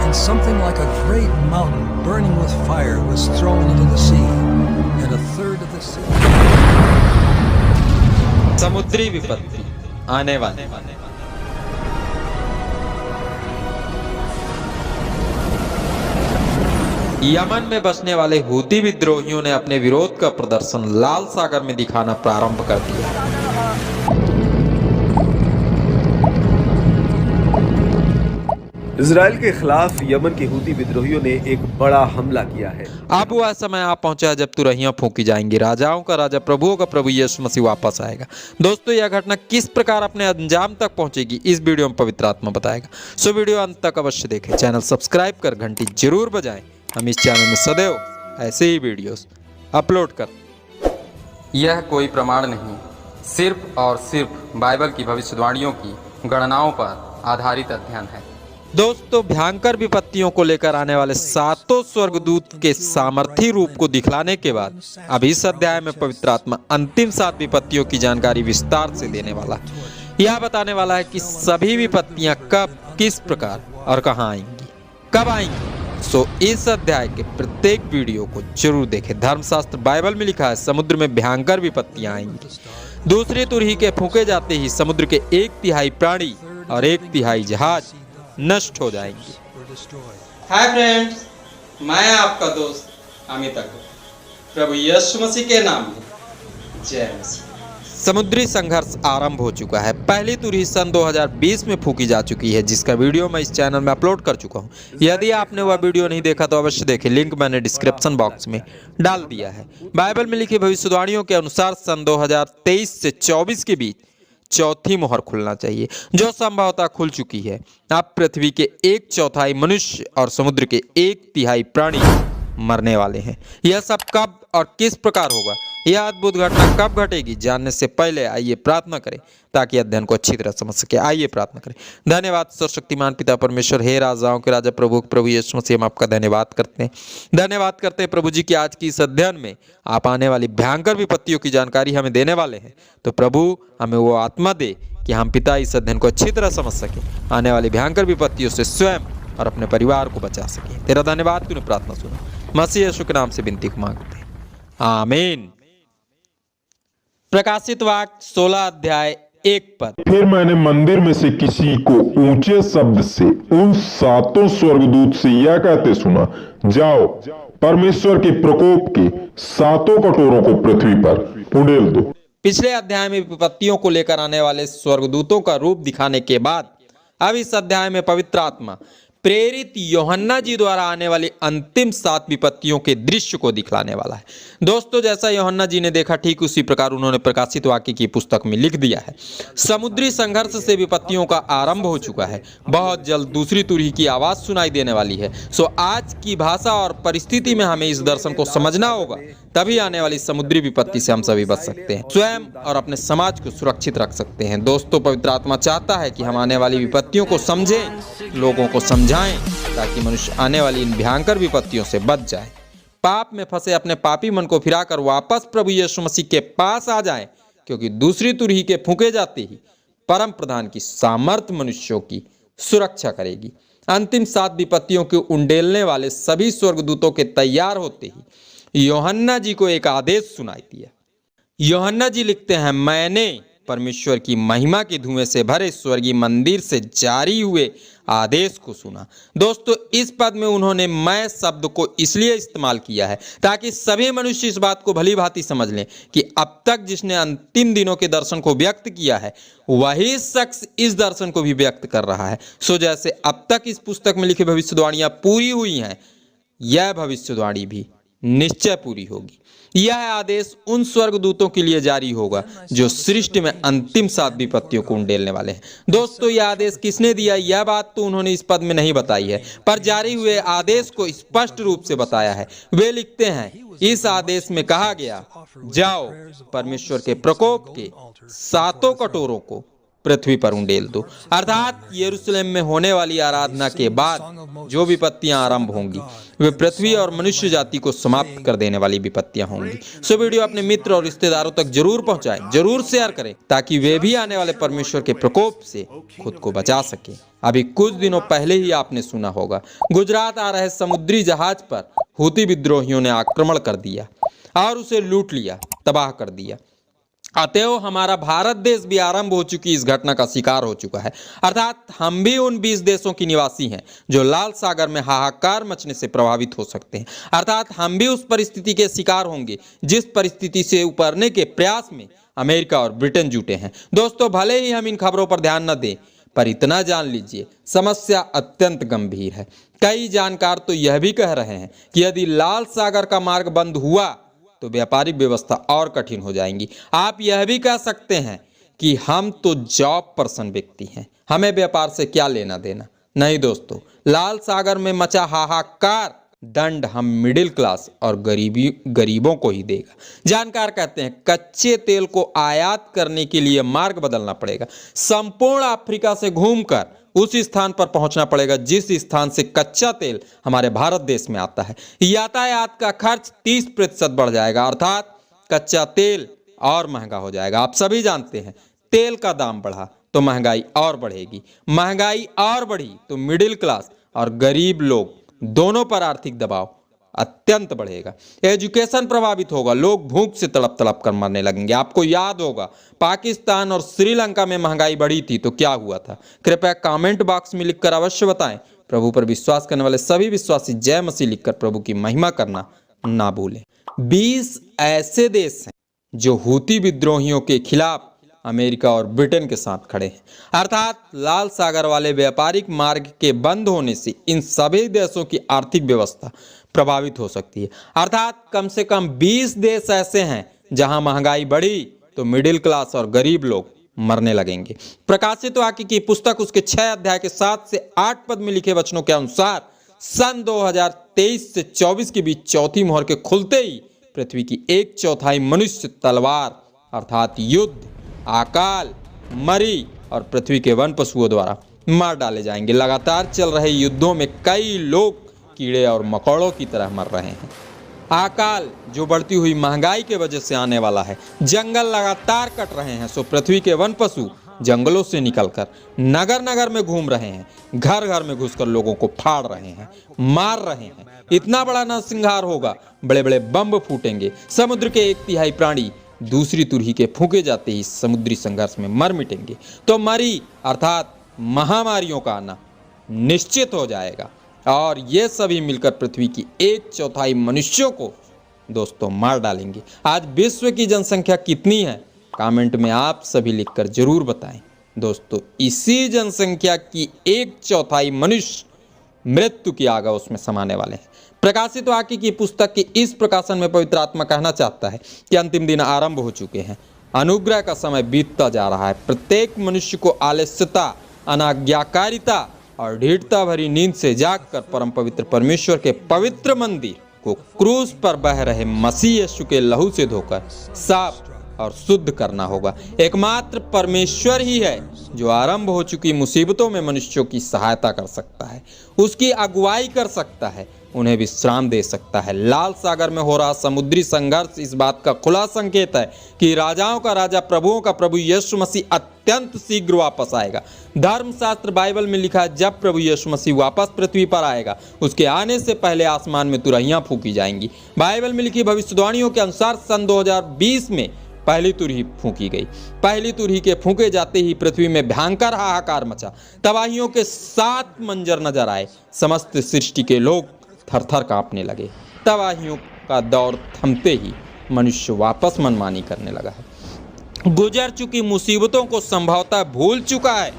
and something like a great mountain burning with fire was thrown into the sea, and a third of the sea. समुद्री विपत्ति आने वाली। Yemen में बसने वाले हूती विद्रोहियों ने अपने विरोध का प्रदर्शन लाल सागर में दिखाना प्रारंभ कर दिया। इजराइल के खिलाफ यमन के हूती विद्रोहियों ने एक बड़ा हमला किया है। अब वह समय आ पहुंचा है जब तुरहियां फूंकी जाएंगी, राजाओं का राजा, प्रभुओं का प्रभु यीशु मसीह वापस आएगा। दोस्तों, यह घटना किस प्रकार अपने अंजाम तक पहुंचेगी, इस वीडियो में पवित्र आत्मा बताएगा। सो वीडियो अंत तक अवश्य देखें, चैनल सब्सक्राइब कर घंटी जरूर बजाएं। हम इस चैनल में सदैव ऐसे ही वीडियोस अपलोड कर। यह कोई प्रमाण नहीं, सिर्फ और सिर्फ बाइबल की भविष्यवाणियों की गणनाओं पर आधारित अध्ययन है। दोस्तों, भयंकर विपत्तियों को लेकर आने वाले सातों स्वर्गदूत के सामर्थी रूप को दिखलाने के बाद अब इस अध्याय में पवित्र आत्मा अंतिम 7 विपत्तियों की जानकारी विस्तार से देने वाला है। यह बताने वाला है कि सभी विपत्तियां कब, किस प्रकार और कहां आएंगी, कब आएंगी। सो इस अध्याय के प्रत्येक वीडियो को जरूर देखें। धर्मशास्त्र बाइबल में लिखा है समुद्र में भयंकर विपत्तियां आएंगी। दूसरी तुरही के फूंके जाते ही समुद्र के 1/3 प्राणी और 1/3 जहाज नष्ट हो जाएंगी। हाय फ्रेंड्स, मैं आपका दोस्त अमित अकबर। प्रभु यीशु मसीह के नाम में जय मसीह। समुद्री संघर्ष आरंभ हो चुका है। पहली तुरही सन 2020 में फूंकी जा चुकी है, जिसका वीडियो मैं इस चैनल में अपलोड कर चुका हूं। यदि आपने वह वीडियो नहीं देखा तो अवश्य देखें, लिंक मैंने डिस्क्रिप्शन बॉक्स में डाल दिया है। बाइबल में लिखी भविष्यवाणियों के अनुसार सन 2023 से 24 के बीच चौथी मोहर खुलना चाहिए, जो संभवतः खुल चुकी है। अब पृथ्वी के 1/4 मनुष्य और समुद्र के 1/3 प्राणी मरने वाले हैं। यह सब कब और किस प्रकार होगा, यह अद्भुत घटना कब घटेगी, जानने से पहले आइए प्रार्थना करें ताकि अध्ययन को अच्छी तरह समझ सके। आइए प्रार्थना करें। धन्यवाद सर्वशक्तिमान पिता परमेश्वर, हे राजाओं के राजा, प्रभु प्रभु यीशु मसीह, हम आपका धन्यवाद करते हैं। धन्यवाद करते हैं प्रभु जी की आज की इस अध्ययन में आप आने वाली भयंकर विपत्तियों की जानकारी हमें देने वाले हैं। तो प्रभु हमें वो आत्मा दे कि हम पिता इस अध्ययन को अच्छी तरह समझ सकें, आने वाली भयंकर विपत्तियों से स्वयं और अपने परिवार को बचा सकें। तेरा धन्यवाद, तूने प्रार्थना सुना। मसीह यीशु के नाम से विनती को मांगते हैं, आमीन। प्रकाशित वाक्य 16 अध्याय 1 पद। फिर मैंने मंदिर में से किसी को ऊंचे शब्द से उन सातों स्वर्गदूत से यह कहते सुना, जाओ परमेश्वर के प्रकोप के सातों कटोरों को पृथ्वी पर उड़ेल दो। पिछले अध्याय में विपत्तियों को लेकर आने वाले स्वर्गदूतों का रूप दिखाने के बाद अब इस अध्याय में पवित्र आत्मा प्रेरित यूहन्ना जी द्वारा आने वाली अंतिम 7 विपत्तियों के दृश्य को दिखलाने वाला है। दोस्तों, जैसा यूहन्ना जी ने देखा ठीक उसी प्रकार उन्होंने प्रकाशित वाक्य की पुस्तक में लिख दिया है। समुद्री संघर्ष से विपत्तियों का आरंभ हो चुका है। बहुत जल्द दूसरी तुरही की आवाज सुनाई देने वाली है। सो आज की भाषा और परिस्थिति में हमें इस दर्शन को समझना होगा, तभी आने वाली समुद्री विपत्ति से हम सभी बच सकते हैं, स्वयं और अपने समाज को सुरक्षित रख सकते हैं। दोस्तों, पवित्र आत्मा चाहता है कि हम आने वाली विपत्तियों को समझें, लोगों को समझाएं, ताकि मनुष्य आने वाली इन भयंकर विपत्तियों से बच जाए। पाप में फंसे अपने पापी मन को फिराकर वापस प्रभु यीशु मसीह के पास आ जाएं, क्योंकि दूसरी तुरही के फूंके जाते ही परम प्रधान की सामर्थ मनुष्यों की सुरक्षा करेगी। अंतिम 7 विपत्तियों को उंडेलने वाले सभी स्वर्गदूतों के तैयार होते ही यूहन्ना जी को एक आदेश सुनाई दिया। यूहन्ना जी लिखते हैं, मैंने परमेश्वर की महिमा के धुएं से भरे स्वर्गीय मंदिर से जारी हुए आदेश को सुना। दोस्तों, इस पद में उन्होंने मैं शब्द को इसलिए इस्तेमाल किया है ताकि सभी मनुष्य इस बात को भली भांति समझ लें कि अब तक जिसने अंतिम दिनों के दर्शन को व्यक्त किया है, वही शख्स इस दर्शन को भी व्यक्त कर रहा है। सो जैसे अब तक इस पुस्तक में लिखी भविष्यवाणियां पूरी हुई हैं, यह भविष्यवाणी भी निश्चय पूरी होगी। यह आदेश उन स्वर्गदूतों के लिए जारी होगा जो सृष्टि में अंतिम 7 विपत्तियों को उंडेलने वाले हैं। दोस्तों, यह आदेश किसने दिया, यह बात तो उन्होंने इस पद में नहीं बताई है, पर जारी हुए आदेश को स्पष्ट रूप से बताया है। वे लिखते हैं, इस आदेश में कहा गया, जाओ परमेश्वर के प्रकोप के सातों कटोरों को पृथ्वी पर उंडेल दो। अर्थात यरूशलेम में होने वाली आराधना के बाद जो विपत्तियां आरंभ होंगी वे पृथ्वी और मनुष्य जाति को समाप्त कर देने वाली विपत्तियां होंगी। सो वीडियो अपने मित्र और रिश्तेदारों तक जरूर पहुंचाएं, जरूर शेयर करें, ताकि वे भी आने वाले परमेश्वर के प्रकोप से खुद को बचा सके। अभी कुछ दिनों पहले ही आपने सुना होगा, गुजरात आ रहे समुद्री जहाज पर हूती विद्रोहियों ने आक्रमण कर दिया और उसे लूट लिया, तबाह कर दिया। अतएव हमारा भारत देश भी आरंभ हो चुकी इस घटना का शिकार हो चुका है। अर्थात हम भी उन 20 देशों की निवासी हैं जो लाल सागर में हाहाकार मचने से प्रभावित हो सकते हैं। अर्थात हम भी उस परिस्थिति के शिकार होंगे जिस परिस्थिति से उबरने के प्रयास में अमेरिका और ब्रिटेन जुटे हैं। दोस्तों, भले ही हम इन खबरों पर ध्यान न दें, पर इतना जान लीजिए, समस्या अत्यंत गंभीर है। कई जानकार तो यह भी कह रहे हैं कि यदि लाल सागर का मार्ग बंद हुआ तो व्यापारिक व्यवस्था और कठिन हो जाएंगी। आप यह भी कह सकते हैं कि हम तो जॉब पर्सन व्यक्ति हैं, हमें व्यापार से क्या लेना देना। नहीं दोस्तों, लाल सागर में मचा हाहाकार दंड हम मिडिल क्लास और गरीबों को ही देगा। जानकार कहते हैं कच्चे तेल को आयात करने के लिए मार्ग बदलना पड़ेगा। संपूर्ण अफ्रीका से घूमकर उस स्थान पर पहुंचना पड़ेगा जिस स्थान से कच्चा तेल हमारे भारत देश में आता है। यातायात का खर्च 30% बढ़ जाएगा, अर्थात कच्चा तेल और महंगा हो जाएगा। आप सभी जानते हैं, तेल का दाम बढ़ा तो महंगाई और बढ़ेगी, महंगाई और बढ़ी तो मिडिल क्लास और गरीब लोग दोनों पर आर्थिक दबाव अत्यंत बढ़ेगा। एजुकेशन प्रभावित होगा, लोग भूख से तड़प तड़प कर मरने लगेंगे। आपको याद होगा पाकिस्तान और श्रीलंका में महंगाई बढ़ी थी तो क्या हुआ था? कृपया कमेंट बॉक्स में लिखकर अवश्य बताएं। प्रभु पर विश्वास करने वाले सभी विश्वासी जय मसीह लिखकर प्रभु की महिमा करना ना भूलें। 20 ऐसे देश हैं जो हूती विद्रोहियों के खिलाफ अमेरिका और ब्रिटेन के साथ खड़े हैं। अर्थात लाल सागर वाले व्यापारिक मार्ग के बंद होने से इन सभी देशों की आर्थिक व्यवस्था प्रभावित हो सकती है। अर्थात कम से कम 20 देश ऐसे हैं जहां महंगाई बढ़ी तो मिडिल क्लास और गरीब लोग मरने लगेंगे। प्रकाशित वाक्य की पुस्तक उसके 6 अध्याय के 7 से 8 पद में लिखे वचनों के अनुसार सन 2023 से 24 के बीच चौथी मोहर के खुलते ही पृथ्वी की 1/4 मनुष्य तलवार अर्थात युद्ध, अकाल, मरी और पृथ्वी के वन पशुओं द्वारा मार डाले जाएंगे। लगातार चल रहे युद्धों में कई लोग कीड़े और मकोड़ों की तरह मर रहे हैं। अकाल जो बढ़ती हुई महंगाई के वजह से आने वाला है। जंगल लगातार कट रहे हैं, सो पृथ्वी के वन पशु जंगलों से निकलकर नगर नगर में घूम रहे हैं, घर घर में घुसकर लोगों को फाड़ रहे हैं, मार रहे हैं। इतना बड़ा नरसंहार होगा, बड़े बड़े बम फूटेंगे। समुद्र के 1/3 प्राणी दूसरी तुरही के फूके जाते ही समुद्री संघर्ष में मर मिटेंगे। तो मरी अर्थात महामारियों का आना निश्चित हो जाएगा और ये सभी मिलकर पृथ्वी की 1/4 मनुष्यों को दोस्तों मार डालेंगे। आज विश्व की जनसंख्या कितनी है? कमेंट में आप सभी लिखकर जरूर बताएं। दोस्तों, इसी जनसंख्या की 1/4 मनुष्य मृत्यु की आग उसमें समाने वाले हैं। प्रकाशित वाक्य की पुस्तक के इस प्रकाशन में पवित्र आत्मा कहना चाहता है कि अंतिम दिन आरंभ हो चुके हैं। अनुग्रह का समय बीतता जा रहा है। प्रत्येक मनुष्य को आलस्यता, अनाज्ञाकारिता और ढीठता भरी नींद से जागकर परम पवित्र परमेश्वर के पवित्र मंदिर को क्रूस पर बह रहे मसीह यीशु के लहू से धोकर साफ और शुद्ध करना होगा। एकमात्र परमेश्वर ही है जो आरंभ हो चुकी मुसीबतों में मनुष्यों की सहायता कर सकता है, उसकी अगुवाई कर सकता है, उन्हें विश्राम दे सकता है। लाल सागर में हो रहा समुद्री संघर्ष इस बात का खुला संकेत है कि राजाओं का राजा, प्रभुओं का प्रभु यीशु मसीह अत्यंत शीघ्र वापस आएगा। धर्मशास्त्र बाइबल में लिखा है, जब प्रभु यीशु मसीह वापस पृथ्वी पर आएगा, उसके आने से पहले आसमान में तुरहियां फूकी जाएंगी। बाइबल में लिखी भविष्यवाणियों के अनुसार सन 2020 में पहली तुरही फूकी गई। पहली तुरही के फूके जाते ही पृथ्वी में भयंकर हाहाकार मचा। तबाहियों के 7 मंजर नजर आए। समस्त सृष्टि के लोग थर-थर कांपने लगे। तबाहियों का दौर थमते ही मनुष्य वापस मनमानी करने लगा है। गुजर चुकी मुसीबतों को संभवतः भूल चुका है,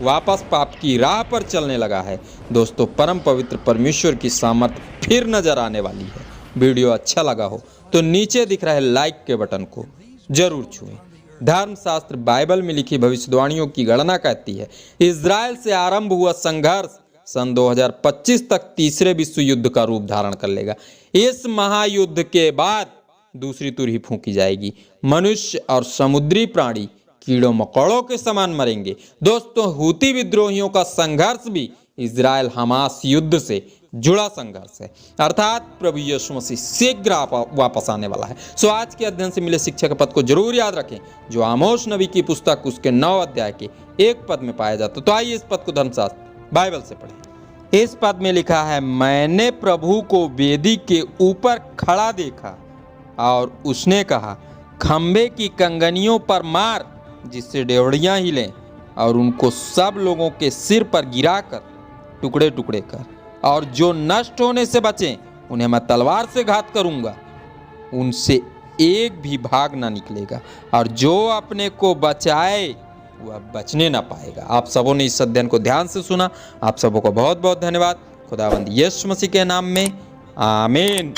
वापस पाप की राह पर चलने लगा है। दोस्तों, परम पवित्र परमेश्वर की सामर्थ फिर नजर आने वाली है। वीडियो अच्छा लगा हो तो नीचे दिख रहे लाइक के बटन को जरूर छुएं। धर्मशास्त्र बाइबल में लिखी भविष्यवाणियों की गणना कहती है, इजराइल से आरंभ हुआ संघर्ष सन 2025 तक तीसरे विश्व युद्ध का रूप धारण कर लेगा। इस महायुद्ध के बाद दूसरी तुरही फूंकी जाएगी। मनुष्य और समुद्री प्राणी कीड़ों मकोड़ों के समान मरेंगे। दोस्तों, हूती विद्रोहियों का संघर्ष भी इजराइल हमास युद्ध से जुड़ा संघर्ष है, अर्थात प्रभु यीशु मसीह शीघ्र वापस आने वाला है। सो आज के अध्ययन से मिले शिक्षा के पद को जरूर याद रखें, जो आमोस नबी की पुस्तक उसके 9 अध्याय के 1 पद में पाया जाता। तो आइए इस पद को धर्मशास्त्र बाइबल से पढ़ें। इस पद में लिखा है, मैंने प्रभु को वेदी के ऊपर खड़ा देखा और उसने कहा, खंबे की कंगनियों पर मार जिससे डेवढ़ियां हिलें, और उनको सब लोगों के सिर पर गिराकर टुकड़े टुकड़े कर, और जो नष्ट होने से बचें उन्हें मैं तलवार से घात करूंगा, उनसे एक भी भाग ना निकलेगा, और जो अपने को बचाए वह बचने ना पाएगा। आप सबों ने इस अध्ययन को ध्यान से सुना। आप सबों को बहुत बहुत धन्यवाद। खुदावंद यीशु मसीह के नाम में आमीन।